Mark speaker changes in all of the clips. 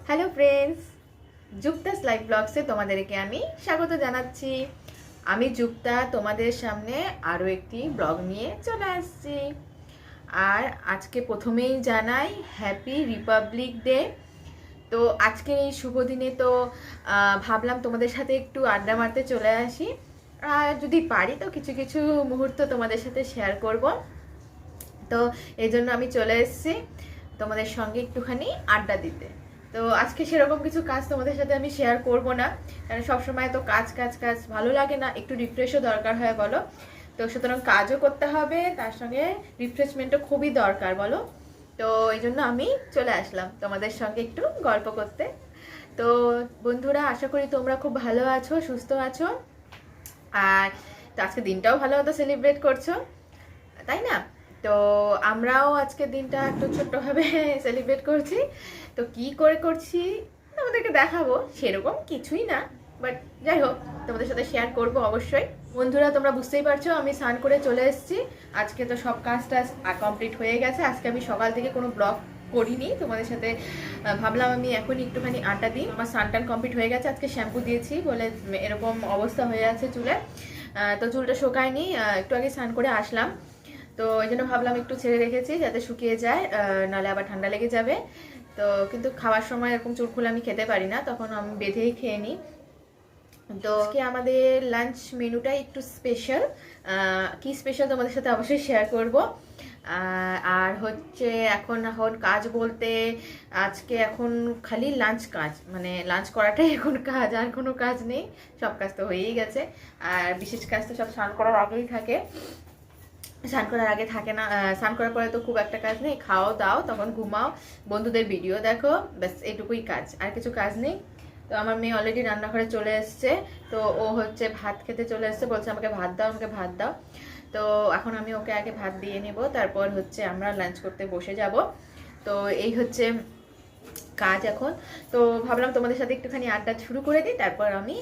Speaker 1: Hello friends, যুক্তাস live ব্লগসে তোমাদেরকে আমি স্বাগত জানাচ্ছি। আমি যুক্তা তোমাদের সামনে আরও একটি ব্লগ নিয়ে চলে আসছি। আর আজকে প্রথমেই জানাই হ্যাপি রিপাবলিক ডে। তো আজকের এই শুভ দিনে তো ভাবলাম তোমাদের সাথে একটু আড্ডা মারতে চলে আসি, আর যদি পারি তো কিছু কিছু মুহূর্ত তোমাদের সাথে শেয়ার করব। তো এই জন্য আমি চলে এসেছি তোমাদের সঙ্গে একটুখানি আড্ডা দিতে। তো আজকে সেরকম কিছু কাজ তোমাদের সাথে আমি শেয়ার করব না, কারণ সবসময় তো কাজ কাজ কাজ ভালো লাগে না, একটু রিফ্রেশও দরকার হয় বলো। তো সুতরাং কাজও করতে হবে, তার সঙ্গে রিফ্রেশমেন্টও খুবই দরকার বলো। তো এই জন্য আমি চলে আসলাম তোমাদের সঙ্গে একটু গল্প করতে। তো বন্ধুরা, আশা করি তোমরা খুব ভালো আছো, সুস্থ আছো, আর তো আজকে দিনটাও ভালো মতো সেলিব্রেট করছো, তাই না? তো আমরাও আজকের দিনটা একটু ছোট্টভাবে সেলিব্রেট করছি। তো কি করে করছি তোমাদেরকে দেখাবো, সেরকম কিছুই না, বাট যাই হোক তোমাদের সাথে শেয়ার করব অবশ্যই। বন্ধুরা, তোমরা বুঝতেই পারছো আমি স্নান করে চলে এসেছি। আজকে তো সব কাজটা কমপ্লিট হয়ে গেছে। আজকে আমি সকাল থেকে কোনো ব্লগ করিনি তোমাদের সাথে, ভাবলাম আমি এখনই একটুখানি আটা দিই। আমার স্নান টান কমপ্লিট হয়ে গেছে, আজকে শ্যাম্পু দিয়েছি বলে এরকম অবস্থা হয়ে আছে চুলে। তো চুলটা শোকায়নি, একটু আগে স্নান করে আসলাম, তো এই জন্য ভাবলাম একটু ছেড়ে রেখেছি যাতে শুকিয়ে যায়, নাহলে আবার ঠান্ডা লেগে যাবে। তো কিন্তু খাওয়ার সময় এরকম চুল খুলে আমি খেতে পারি না, তখন আমি বেঁধেই খেয়ে নিই। তো আজকে আমাদের লাঞ্চ মেনুটা একটু স্পেশাল। কি স্পেশাল তোমাদের সাথে অবশ্যই শেয়ার করব। আর হচ্ছে এখন কাজ বলতে আজকে এখন খালি লাঞ্চ কাজ, মানে লাঞ্চ করাটাই এখন কাজ, আর কোনো কাজ নেই। সব কাজ তো হয়েই গেছে, আর বিশেষ কাজ তো সব স্নান করার আগেই থাকে। স্নান করার আগে থাকে না, স্নান করার পরে তো খুব একটা কাজ নেই, খাও দাও তখন ঘুমাও, বন্ধুদের ভিডিও দেখো, ব্যাস এইটুকুই কাজ, আর কিছু কাজ নেই। তো আমার মেয়ে অলরেডি রান্নাঘরে চলে এসছে, তো ও হচ্ছে ভাত খেতে চলে এসছে, বলছে আমাকে ভাত দাও, আমাকে ভাত দাও। তো এখন আমি ওকে আগে ভাত দিয়ে নেব, তারপর হচ্ছে আমরা লাঞ্চ করতে বসে যাব। তো এই হচ্ছে কাজ এখন। তো ভাবলাম তোমাদের সাথে একটুখানি আড্ডা শুরু করে দিই, তারপর আমি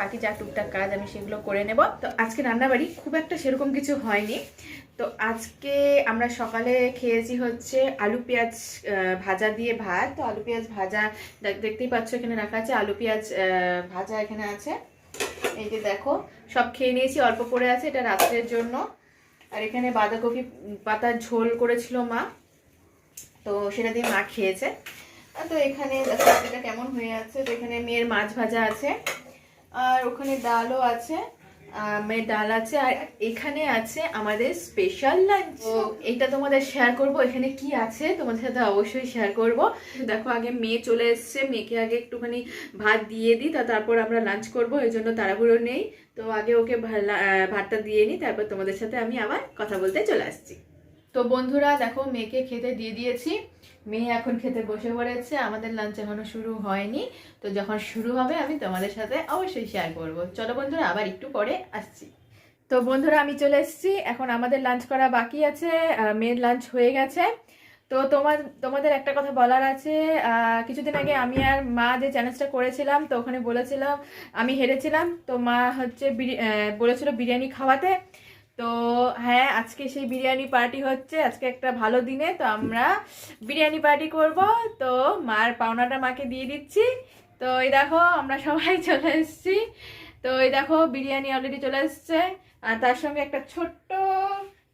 Speaker 1: বাকি যা টুকটাক কাজ আমি সেগুলো করে নেব। তো আজকে রান্নাবাড়ি খুব একটা সেরকম কিছু হয়নি। তো আজকে আমরা সকালে খেয়েছি হচ্ছে আলু পেঁয়াজ ভাজা দিয়ে ভাত। তো আলু পেঁয়াজ ভাজা দেখতেই পাচ্ছ এখানে রাখা আছে, আলু পেঁয়াজ ভাজা এখানে আছে, এই যে দেখো সব খেয়ে নিয়েছি, অল্প পড়ে আছে, এটা রাত্রের জন্য। আর এখানে বাঁধাকপি পাতার ঝোল করেছিল মা, তো সেটা দিয়ে মা খেয়েছে। তো এখানে দেখো এটা কেমন হয়ে আছে। তো এখানে মেয়ের মাছ ভাজা আছে, আর ওখানে ডালও আছে, মেয়ের ডাল আছে, আর এখানে আছে আমাদের স্পেশাল লাঞ্চ। তো এটা তোমাদের শেয়ার করব, এখানে কি আছে তোমাদের সাথে অবশ্যই শেয়ার করব। দেখো আগে মেয়ে চলে এসছে, মেয়েকে আগে একটুখানি ভাত দিয়ে দিই, তারপর আমরা লাঞ্চ করব, এই জন্য তাড়াহুড়ো নেই। তো আগে ওকে ভাতটা দিয়ে নিই, তারপর তোমাদের সাথে আমি আবার কথা বলতে চলে আসছি। তো বন্ধুরা দেখো মেয়েকে খেতে দিয়ে দিয়েছি, মেয়ে এখন খেতে বসে পড়েছে। আমাদের লাঞ্চ এখনো শুরু হয়নি, তো যখন শুরু হবে আমি তোমাদের সাথে অবশ্যই শেয়ার করব। চলো বন্ধুরা, আবার একটু পরে আসছি। তো বন্ধুরা আমি চলে এসেছি, এখন আমাদের লাঞ্চ করা বাকি আছে, মেয়ের লাঞ্চ হয়ে গেছে। তো তোমাদের একটা কথা বলার আছে। কিছুদিন আগে আমি আর মা যে চ্যালেঞ্জটা করেছিলাম, তো ওখানে বলেছিলাম আমি হেরেছিলাম, তো মা হচ্ছে বলেছিল বিরিয়ানি খাওয়াতে। তো হ্যাঁ, আজকে সেই বিরিয়ানি পার্টি হচ্ছে, আজকে একটা ভালো দিনে তো আমরা বিরিয়ানি পার্টি করব। তো মার পাওনাটা মাকে দিয়ে দিচ্ছি। তো এই দেখো আমরা সবাই চলে এসেছি। তো এই দেখো বিরিয়ানি অলরেডি চলে এসছে, আর তার সঙ্গে একটা ছোট্ট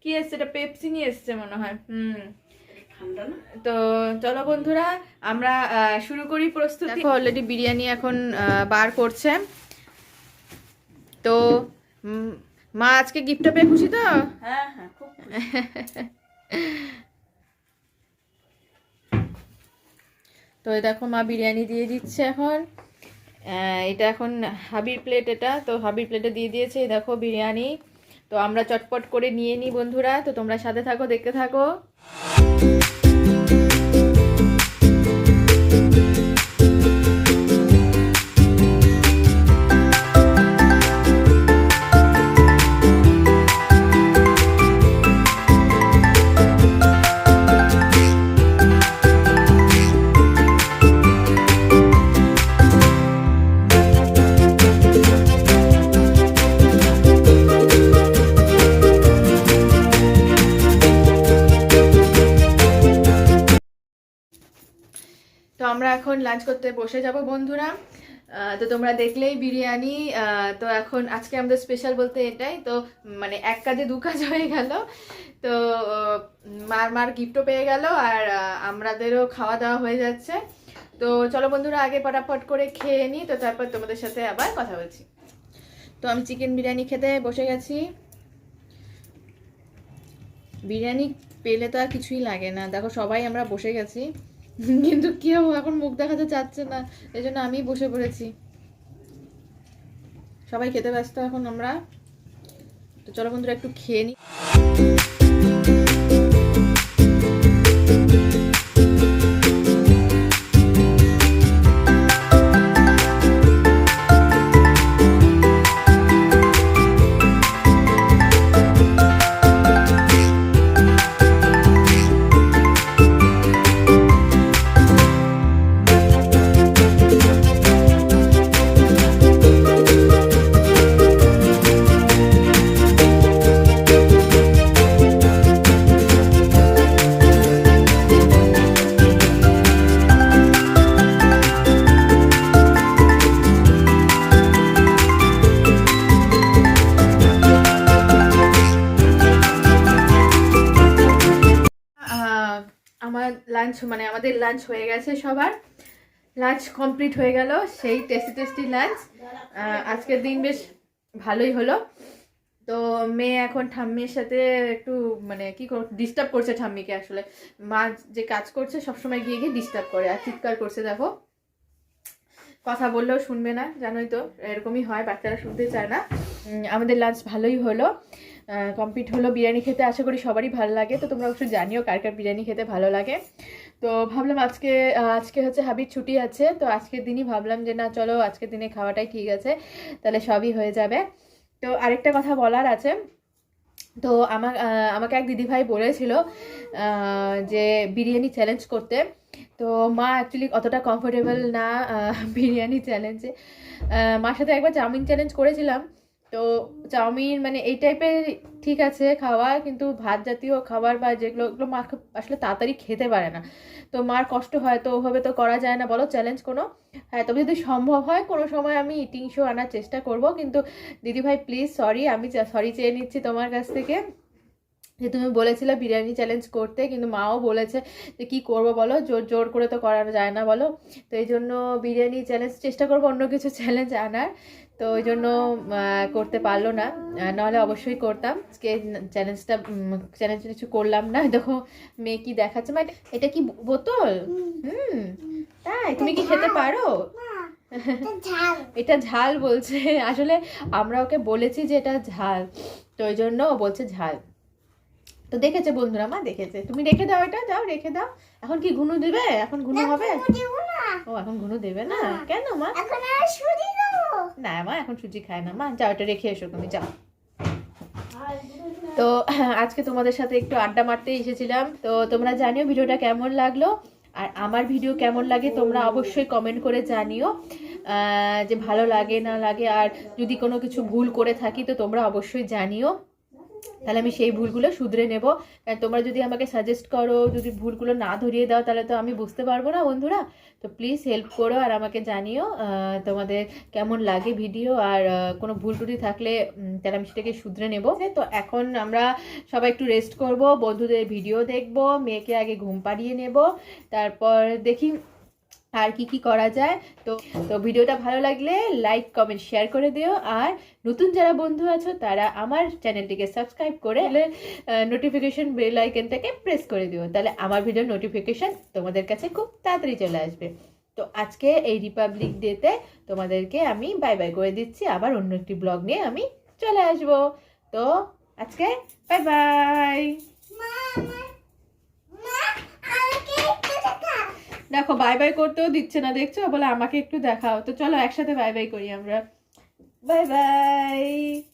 Speaker 1: কি এসছে, এটা পেপসি নিয়ে এসছে মনে হয়। তো চলো বন্ধুরা আমরা শুরু করি প্রস্তুতি। দেখো অলরেডি বিরিয়ানি এখন বার করছে। তো মা আজকে গিফটটা পেয়ে খুশি তো?
Speaker 2: হ্যাঁ হ্যাঁ, খুব
Speaker 1: তো এই দেখো মা বিরিয়ানি দিয়ে দিচ্ছে এখন। এটা এখন হাবির প্লেট, এটা তো হাবির প্লেটে দিয়ে দিয়েছে। এই দেখো বিরিয়ানি, তো আমরা চটপট করে নিয়ে নিই বন্ধুরা। তো তোমরা সাথে থাকো, দেখতে থাকো। এখন লাঞ্চ করতে বসে যাব বন্ধুরা। তো তোমরা দেখলেই বিরিয়ানি। তো এখন আজকে আমাদের স্পেশাল বলতে এটাই তো, মানে এক কাজে দু কাজ হয়ে গেল। তো মার গিফটও পেয়ে গেল আর আমাদেরও খাওয়া দাওয়া হয়ে যাচ্ছে। তো চলো বন্ধুরা আগে ফটাফট করে খেয়ে নিই, তো তারপর তোমাদের সাথে আবার কথা বলছি। তো আমি চিকেন বিরিয়ানি খেতে বসে গেছি। বিরিয়ানি পেলে তো আর কিছুই লাগে না, দেখো সবাই আমরা বসে গেছি, কিন্তু কেউ এখন মুখ দেখাতে চাচ্ছে না, এই জন্য আমি বসে পড়েছি। সবাই খেতে ব্যস্ত এখন আমরা। তো চলো বন্ধুরা একটু খেয়ে নিই। আমাদের লাঞ্চ হয়ে গেছে, সবার লাঞ্চ কমপ্লিট হয়ে গেল, সেই টেস্টি লাঞ্চ। আজকের দিন বেশ ভালোই হলো। তো মেয়ে এখন ঠাম্মির সাথে একটু মানে কি ডিস্টার্ব করছে ঠাম্মিকে। আসলে মা যে কাজ করছে সবসময় গিয়ে গিয়ে ডিস্টার্ব করে আর চিৎকার করছে, দেখো কথা বললেও শুনবে না, জানোই তো এরকমই হয়, বাচ্চারা শুনতে চায় না। আমাদের লাঞ্চ ভালোই হলো, কমপ্লিট হলো। বিরিয়ানি খেতে আশা করি সবারই ভালো লাগে। তো তোমরা অবশ্যই জানিও কার কার বিরিয়ানি খেতে ভালো লাগে। তো ভাবলাম আজকে হচ্ছে হাবির ছুটি আছে, তো আজকের দিনই ভাবলাম যে না চলো আজকের দিনে খাওয়াটাই ঠিক আছে, তাহলে সবই হয়ে যাবে। তো আরেকটা কথা বলার আছে, তো আমাকে এক দিদিভাই বলেছিল যে বিরিয়ানি চ্যালেঞ্জ করতে। তো মা অ্যাকচুয়ালি অতটা কমফোর্টেবল না বিরিয়ানি চ্যালেঞ্জে। মার সাথে একবার চাউমিন চ্যালেঞ্জ করেছিলাম। তো চাউমিন মানে এই টাইপের ঠিক আছে খাওয়া, কিন্তু ভাত জাতীয় খাবার বা যেগুলো মা আসলে তাড়াতাড়ি খেতে পারে না, তো মার কষ্ট হয়, তো ওভাবে তো করা যায় না বলো চ্যালেঞ্জ কোনো। হ্যাঁ, তবে যদি সম্ভব হয় কোনো সময় আমি ইটিং শো আনার চেষ্টা করব। কিন্তু দিদিভাই প্লিজ সরি, আমি সরি চেয়ে নিচ্ছি তোমার কাছ থেকে, যে তুমি বলেছিলে বিরিয়ানি চ্যালেঞ্জ করতে, কিন্তু মাও বলেছে যে কি করব বলো, জোর করে তো করা যায় না বলো। তো এই জন্য বিরিয়ানি চ্যালেঞ্জ চেষ্টা করবো, অন্য কিছু চ্যালেঞ্জ আনার। তো ওই জন্য করতে পারলো না, নাহলে অবশ্যই করতাম। চ্যালেঞ্জ কিছু করলাম না। দেখো মেয়ে কি দেখাচ্ছে, মানে এটা কি বোতল? তাই তুমি কি খেতে পারো? এটা ঝাল বলছে। আসলে আমরা ওকে বলেছি যে এটা ঝাল, তো ওই জন্য ও বলছে ঝাল। তো দেখেছে বন্ধুরা, মা দেখেছে। তুমি রেখে দাও, এটা যাও রেখে দাও। এখন কি ঘুনু দেবে? এখন ঘুনু হবে? ও এখন ঘুনু দেবে না কেন মা? না মা এখন সুজি খায় না মা, যাও এটা রেখে এসো তুমি, যাও। তো আজকে তোমাদের সাথে একটু আড্ডা মারতে এসেছিলাম। তো তোমরা জানিও ভিডিওটা কেমন লাগলো, আর আমার ভিডিও কেমন লাগে তোমরা অবশ্যই কমেন্ট করে জানিও যে ভালো লাগে না লাগে। আর যদি কোনো কিছু ভুল করে থাকি তো তোমরা অবশ্যই জানিও, তাহলে আমি সেই ভুলগুলো শুধরে নেব। তোমরা যদি আমাকে সাজেস্ট করো, যদি ভুলগুলো না ধরিয়ে দাও, তাহলে তো আমি বুঝতে পারবো না বন্ধুরা। তো প্লিজ হেল্প করো আর আমাকে জানিও তোমাদের কেমন লাগে ভিডিও, আর কোনো ভুল টুটি থাকলে তাহলে আমি সেটাকে শুধরে নেব। তো এখন আমরা সবাই একটু রেস্ট করব, বন্ধুদের ভিডিও দেখব, মেয়েকে আগে ঘুম পাড়িয়ে নেব, তারপর দেখি আর কি করা যায়। তো ভিডিওটা ভালো লাগলে লাইক কমেন্ট শেয়ার করে দিও, আর নতুন যারা বন্ধু আছো তারা আমার চ্যানেলটিকে সাবস্ক্রাইব করে নোটিফিকেশন বেল আইকনটাকে প্রেস করে দিও, তাহলে আমার ভিডিওর নোটিফিকেশন তোমাদের কাছে খুব তাড়াতাড়ি চলে আসবে। তো আজকে এই রিপাবলিক ডেতে তোমাদেরকে আমি বাই বাই করে দিচ্ছি, আবার অন্য একটি ব্লগ নিয়ে আমি চলে আসব। তো আজকে বাই বাই। দেখো বাই বাই করতেও দিচ্ছে না, দেখছো, বলে আমাকে একটু দেখাও। তো চলো একসাথে বাই বাই করি আমরা, বাই বাই।